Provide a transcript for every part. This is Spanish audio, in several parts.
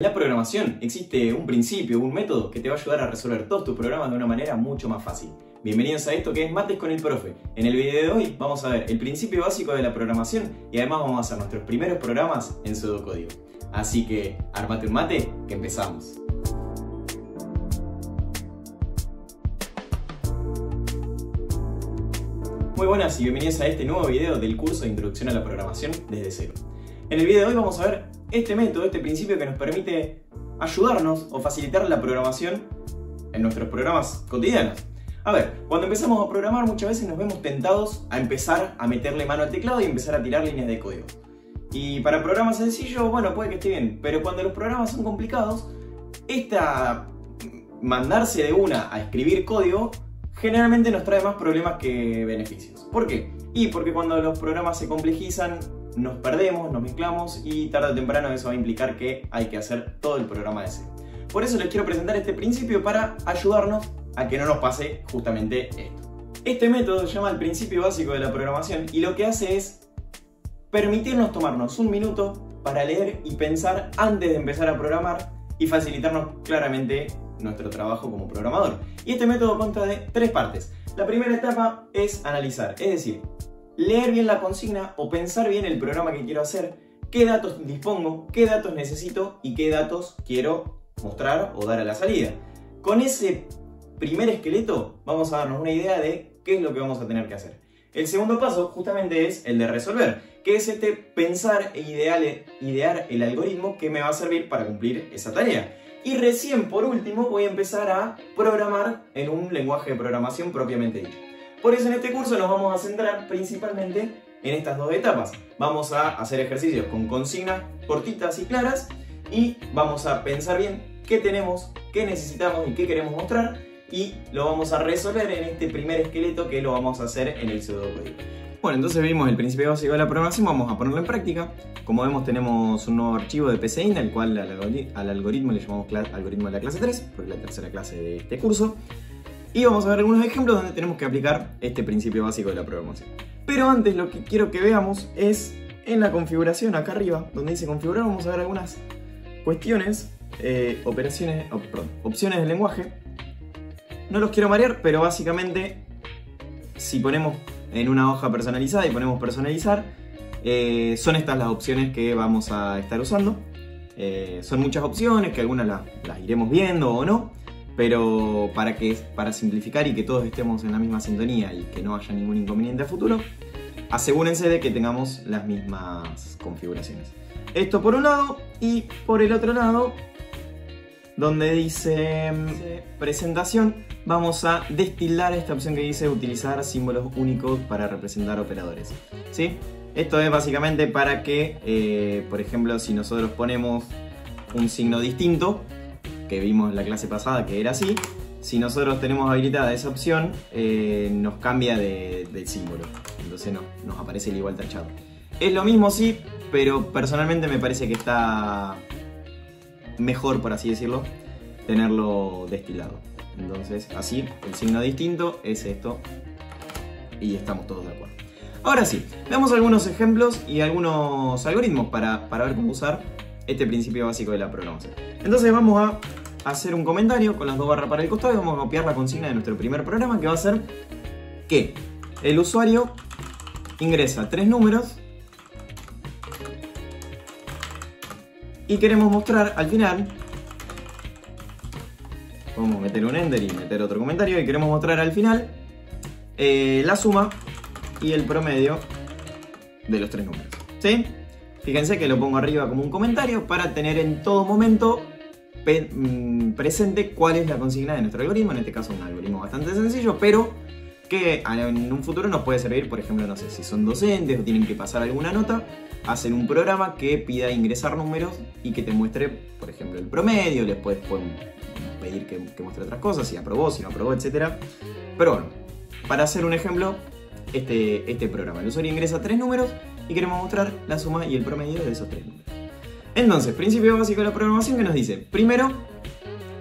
En la programación existe un principio, un método que te va a ayudar a resolver todos tus programas de una manera mucho más fácil. Bienvenidos a esto que es Mates con el Profe. En el video de hoy vamos a ver el principio básico de la programación y además vamos a hacer nuestros primeros programas en pseudocódigo. Así que, armate un mate, que empezamos. Muy buenas y bienvenidos a este nuevo video del curso de Introducción a la Programación desde cero. En el video de hoy vamos a ver este método, este principio que nos permite ayudarnos o facilitar la programación en nuestros programas cotidianos. A ver, cuando empezamos a programar muchas veces nos vemos tentados a empezar a meterle mano al teclado y empezar a tirar líneas de código. Y para programas sencillos, bueno, puede que esté bien, pero cuando los programas son complicados, mandarse de una a escribir código generalmente nos trae más problemas que beneficios. ¿Por qué? Y porque cuando los programas se complejizan, nos perdemos, nos mezclamos y tarde o temprano eso va a implicar que hay que hacer todo el programa de cero. Por eso les quiero presentar este principio para ayudarnos a que no nos pase justamente esto. Este método se llama el principio básico de la programación y lo que hace es permitirnos tomarnos un minuto para leer y pensar antes de empezar a programar y facilitarnos claramente nuestro trabajo como programador. Y este método consta de tres partes. La primera etapa es analizar, es decir, leer bien la consigna o pensar bien el programa que quiero hacer, qué datos dispongo, qué datos necesito y qué datos quiero mostrar o dar a la salida. Con ese primer esqueleto vamos a darnos una idea de qué es lo que vamos a tener que hacer. El segundo paso justamente es el de resolver, que es pensar e idear el algoritmo que me va a servir para cumplir esa tarea. Y recién por último voy a empezar a programar en un lenguaje de programación propiamente dicho. Por eso en este curso nos vamos a centrar principalmente en estas dos etapas. Vamos a hacer ejercicios con consignas cortitas y claras y vamos a pensar bien qué tenemos, qué necesitamos y qué queremos mostrar y lo vamos a resolver en este primer esqueleto que lo vamos a hacer en el pseudocódigo. Bueno, entonces vimos el principio básico de la programación, vamos a ponerlo en práctica. Como vemos tenemos un nuevo archivo de PCInt, al cual al algoritmo le llamamos algoritmo de la clase 3, porque es la tercera clase de este curso. Y vamos a ver algunos ejemplos donde tenemos que aplicar este principio básico de la programación. Pero antes lo que quiero que veamos es en la configuración acá arriba, donde dice configurar, vamos a ver algunas cuestiones, opciones del lenguaje. No los quiero marear, pero básicamente si ponemos en una hoja personalizada y ponemos personalizar, son estas las opciones que vamos a estar usando. Son muchas opciones, que algunas las iremos viendo o no, pero para simplificar y que todos estemos en la misma sintonía y que no haya ningún inconveniente a futuro, asegúrense de que tengamos las mismas configuraciones. Esto por un lado, y por el otro lado, donde dice presentación, vamos a destildar esta opción que dice utilizar símbolos únicos para representar operadores, ¿sí? Esto es básicamente para que, por ejemplo, si nosotros ponemos un signo distinto, que vimos en la clase pasada que era así, si nosotros tenemos habilitada esa opción, nos cambia del símbolo, entonces nos aparece el igual tachado. Es lo mismo sí, pero personalmente me parece que está mejor, por así decirlo, tenerlo destilado. Entonces así, el signo distinto es esto y estamos todos de acuerdo. Ahora sí, veamos algunos ejemplos y algunos algoritmos para ver cómo usar este principio básico de la programación. Entonces vamos a hacer un comentario con las dos barras para el costado y vamos a copiar la consigna de nuestro primer programa, que va a ser que el usuario ingresa 3 números y queremos mostrar al final, vamos a meter un enter y meter otro comentario, y queremos mostrar al final la suma y el promedio de los 3 números, ¿sí? Fíjense que lo pongo arriba como un comentario para tener en todo momento presente cuál es la consigna de nuestro algoritmo. En este caso un algoritmo bastante sencillo, pero que en un futuro nos puede servir, por ejemplo, no sé, si son docentes o tienen que pasar alguna nota, hacen un programa que pida ingresar números y que te muestre, por ejemplo, el promedio, les pueden pedir que muestre otras cosas, si aprobó, si no aprobó, etc. Pero bueno, para hacer un ejemplo, este programa, el usuario ingresa 3 números y queremos mostrar la suma y el promedio de esos 3 números. Entonces, principio básico de la programación que nos dice, primero,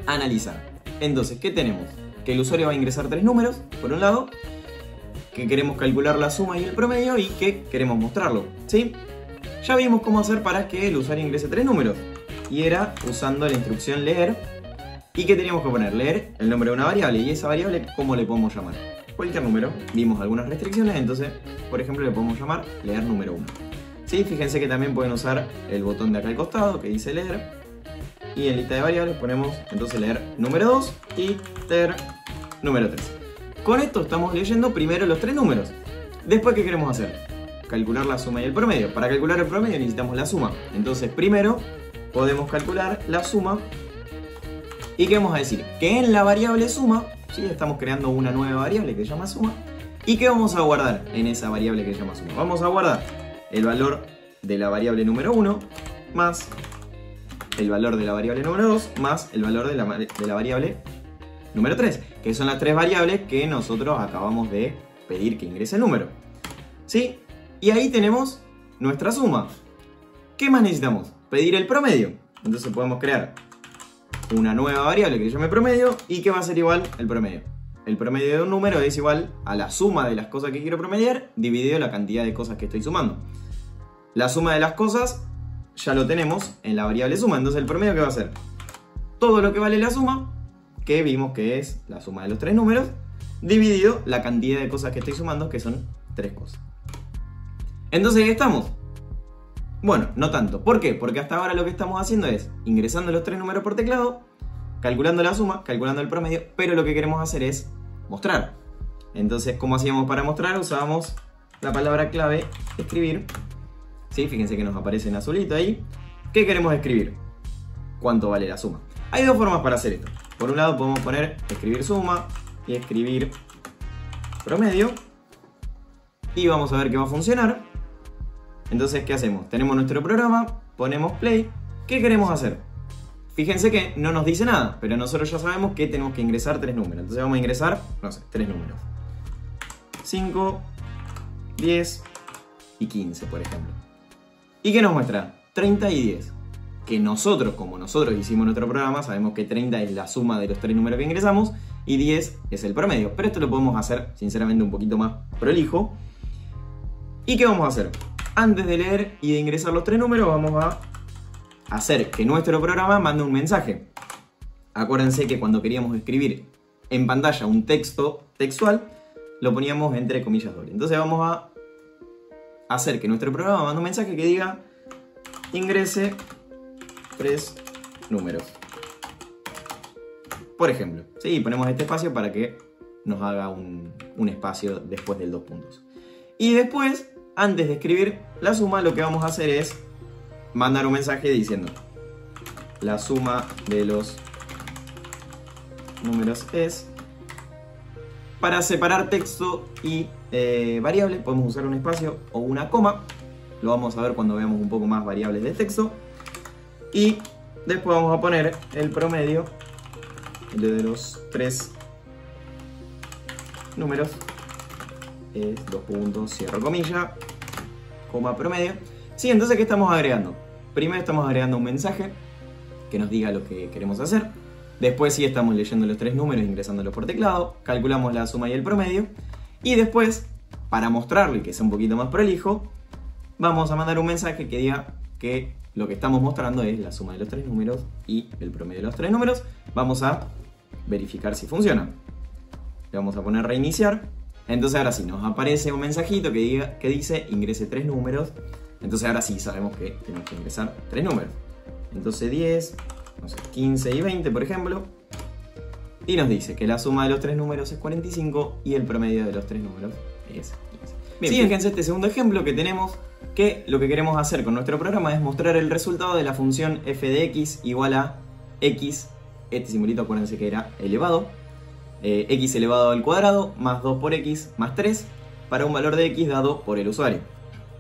analizar. Entonces, ¿qué tenemos? Que el usuario va a ingresar 3 números, por un lado, que queremos calcular la suma y el promedio y que queremos mostrarlo, ¿sí? Ya vimos cómo hacer para que el usuario ingrese 3 números. y era usando la instrucción leer. ¿Y qué teníamos que poner? Leer el nombre de una variable, y esa variable, ¿cómo le podemos llamar? Cualquier número. Vimos algunas restricciones, entonces, por ejemplo, le podemos llamar leer número 1. ¿Sí? Fíjense que también pueden usar el botón de acá al costado que dice leer. Y en lista de variables ponemos entonces leer número 2 y leer número 3. Con esto estamos leyendo primero los 3 números. Después, ¿qué queremos hacer? Calcular la suma y el promedio. Para calcular el promedio necesitamos la suma. Entonces, primero podemos calcular la suma. ¿Y qué vamos a decir? Que en la variable suma, ¿sí? Estamos creando una nueva variable que se llama suma. ¿Y qué vamos a guardar en esa variable que se llama suma? Vamos a guardar el valor de la variable número 1 más el valor de la variable número 2 más el valor de la variable número 3, que son las 3 variables que nosotros acabamos de pedir que ingrese el número. ¿Sí? Y ahí tenemos nuestra suma. ¿Qué más necesitamos? Pedir el promedio. Entonces podemos crear una nueva variable que se llame promedio. ¿Y qué va a ser igual el promedio? El promedio de un número es igual a la suma de las cosas que quiero promediar dividido la cantidad de cosas que estoy sumando. La suma de las cosas ya lo tenemos en la variable suma. Entonces el promedio, ¿qué va a ser? Todo lo que vale la suma, que vimos que es la suma de los 3 números, dividido la cantidad de cosas que estoy sumando, que son 3 cosas. Entonces, ¿qué estamos? Bueno, no tanto. ¿Por qué? Porque hasta ahora lo que estamos haciendo es ingresando los 3 números por teclado, calculando la suma, calculando el promedio, pero lo que queremos hacer es mostrar. Entonces, ¿cómo hacíamos para mostrar? Usábamos la palabra clave escribir. ¿Sí? Fíjense que nos aparece en azulito ahí. ¿Qué queremos escribir? ¿Cuánto vale la suma? Hay dos formas para hacer esto. Por un lado podemos poner escribir suma y escribir promedio. Y vamos a ver que va a funcionar. Entonces, ¿qué hacemos? Tenemos nuestro programa, ponemos play. ¿Qué queremos hacer? Fíjense que no nos dice nada, pero nosotros ya sabemos que tenemos que ingresar 3 números. Entonces vamos a ingresar, no sé, 3 números. 5, 10 y 15, por ejemplo. ¿Y qué nos muestra? 30 y 10. Que nosotros, como nosotros hicimos nuestro programa, sabemos que 30 es la suma de los 3 números que ingresamos y 10 es el promedio. Pero esto lo podemos hacer, sinceramente, un poquito más prolijo. ¿Y qué vamos a hacer? Antes de leer y de ingresar los 3 números, vamos a hacer que nuestro programa mande un mensaje. Acuérdense que cuando queríamos escribir en pantalla un texto textual, lo poníamos entre comillas dobles. Entonces vamos a hacer que nuestro programa mande un mensaje que diga ingrese 3 números. Por ejemplo, ¿sí? Ponemos este espacio para que nos haga un espacio después del 2 puntos. Y después, antes de escribir la suma, lo que vamos a hacer es mandar un mensaje diciendo la suma de los números es. Para separar texto y variable podemos usar un espacio o una coma. Lo vamos a ver cuando veamos un poco más variables de texto. Y después vamos a poner el promedio de los 3 números. Es 2 puntos, cierro comilla, coma promedio. Sí, entonces, ¿qué estamos agregando? Primero estamos agregando un mensaje que nos diga lo que queremos hacer. Después sí estamos leyendo los 3 números, ingresándolos por teclado. Calculamos la suma y el promedio. Y después, para mostrarlo y que sea un poquito más prolijo, vamos a mandar un mensaje que diga que lo que estamos mostrando es la suma de los 3 números y el promedio de los 3 números. Vamos a verificar si funciona. Le vamos a poner reiniciar. Entonces ahora sí, nos aparece un mensajito que dice ingrese 3 números. Entonces ahora sí sabemos que tenemos que ingresar 3 números. Entonces 10, no sé, 15 y 20, por ejemplo. Y nos dice que la suma de los 3 números es 45 y el promedio de los 3 números es 15. Bien, fíjense este segundo ejemplo que tenemos, que lo que queremos hacer con nuestro programa es mostrar el resultado de la función f de x igual a x, este simbolito acuérdense que era elevado, x elevado al cuadrado más 2 por x más 3 para un valor de x dado por el usuario.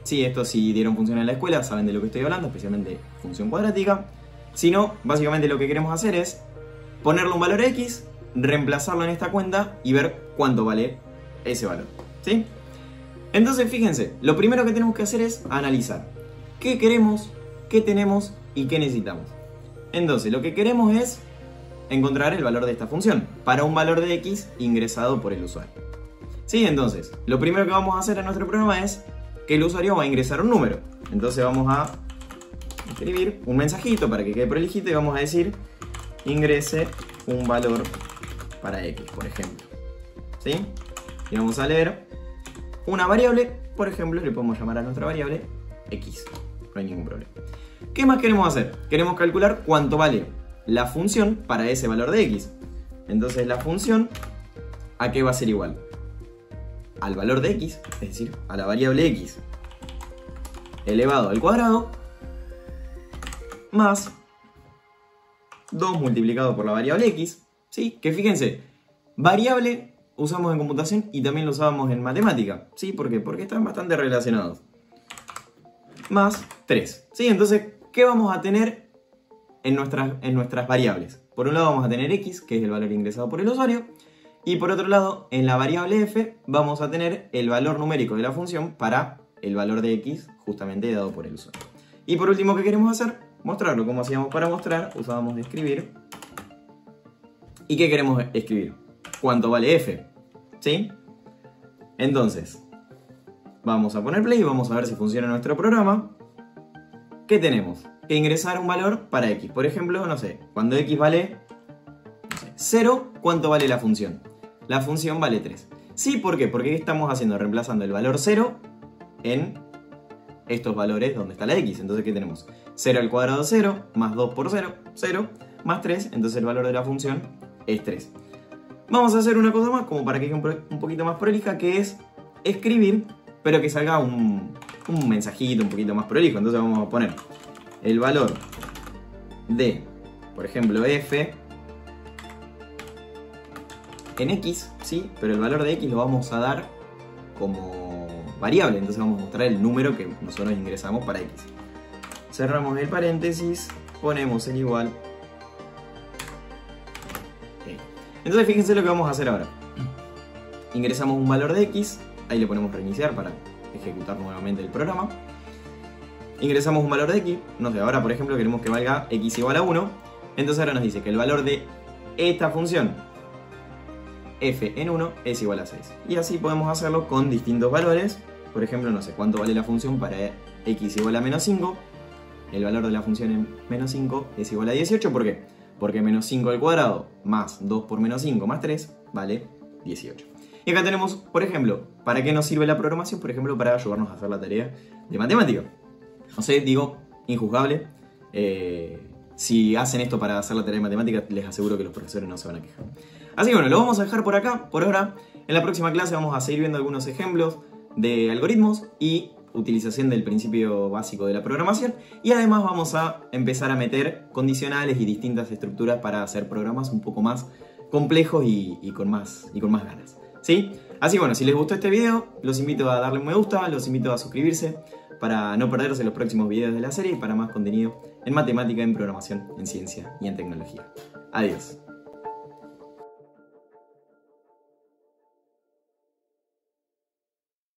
Sí, esto si dieron función en la escuela saben de lo que estoy hablando, especialmente función cuadrática. Si no, básicamente lo que queremos hacer es ponerle un valor x, reemplazarlo en esta cuenta y ver cuánto vale ese valor, ¿sí? Entonces fíjense, lo primero que tenemos que hacer es analizar qué queremos, qué tenemos y qué necesitamos. Entonces lo que queremos es encontrar el valor de esta función para un valor de x ingresado por el usuario. ¿Sí? Entonces, lo primero que vamos a hacer en nuestro programa es que el usuario va a ingresar un número. Entonces vamos a escribir un mensajito para que quede prolijito y vamos a decir ingrese un valor para x, por ejemplo. ¿Sí? Y vamos a leer una variable, por ejemplo, le podemos llamar a nuestra variable x. No hay ningún problema. ¿Qué más queremos hacer? Queremos calcular cuánto vale la función para ese valor de x. Entonces la función, ¿a qué va a ser igual? Al valor de x, es decir, a la variable x elevado al cuadrado más 2 multiplicado por la variable x, ¿sí? Que fíjense, variable usamos en computación y también lo usábamos en matemática, ¿sí? ¿Por qué? Porque están bastante relacionados. Más 3, ¿sí? Entonces, ¿qué vamos a tener en nuestras variables? Por un lado vamos a tener x, que es el valor ingresado por el usuario, y por otro lado, en la variable f, vamos a tener el valor numérico de la función para el valor de x, justamente dado por el usuario. Y por último, ¿qué queremos hacer? Mostrarlo. ¿Cómo hacíamos para mostrar? Usábamos de escribir. ¿Y qué queremos escribir? ¿Cuánto vale f? ¿Sí? Entonces, vamos a poner play y vamos a ver si funciona nuestro programa. ¿Qué tenemos? Que ingresar un valor para x. Por ejemplo, no sé, cuando x vale 0, ¿cuánto vale la función? La función vale 3. ¿Sí? ¿Por qué? Porque ¿qué estamos haciendo? Reemplazando el valor 0 en estos valores donde está la x. Entonces, ¿qué tenemos? 0 al cuadrado 0, más 2 por 0, 0, más 3. Entonces el valor de la función es 3. Vamos a hacer una cosa más, como para que quede un poquito más prolija, que es escribir, pero que salga un mensajito un poquito más prolijo. Entonces vamos a poner el valor de, por ejemplo, f en x, ¿sí? Pero el valor de x lo vamos a dar como variable, entonces vamos a mostrar el número que nosotros ingresamos para x. Cerramos el paréntesis, ponemos el igual. Okay. Entonces fíjense lo que vamos a hacer ahora. Ingresamos un valor de x, ahí le ponemos reiniciar para ejecutar nuevamente el programa. Ingresamos un valor de x, no sé, ahora por ejemplo queremos que valga x igual a 1, entonces ahora nos dice que el valor de esta función f en 1 es igual a 6. Y así podemos hacerlo con distintos valores. Por ejemplo, no sé cuánto vale la función para x igual a menos 5. El valor de la función en menos 5 es igual a 18. ¿Por qué? Porque menos 5 al cuadrado más 2 por menos 5 más 3 vale 18. Y acá tenemos, por ejemplo, ¿para qué nos sirve la programación? Por ejemplo, para ayudarnos a hacer la tarea de matemática. No sé, digo, injuzgable. Si hacen esto para hacer la tarea de matemática, les aseguro que los profesores no se van a quejar. Así que bueno, lo vamos a dejar por acá, por ahora. En la próxima clase vamos a seguir viendo algunos ejemplos de algoritmos y utilización del principio básico de la programación. Y además vamos a empezar a meter condicionales y distintas estructuras para hacer programas un poco más complejos y con más ganas, ¿sí? Así que bueno, si les gustó este video, los invito a darle un me gusta, los invito a suscribirse para no perderse los próximos videos de la serie y para más contenido en matemática, en programación, en ciencia y en tecnología. Adiós.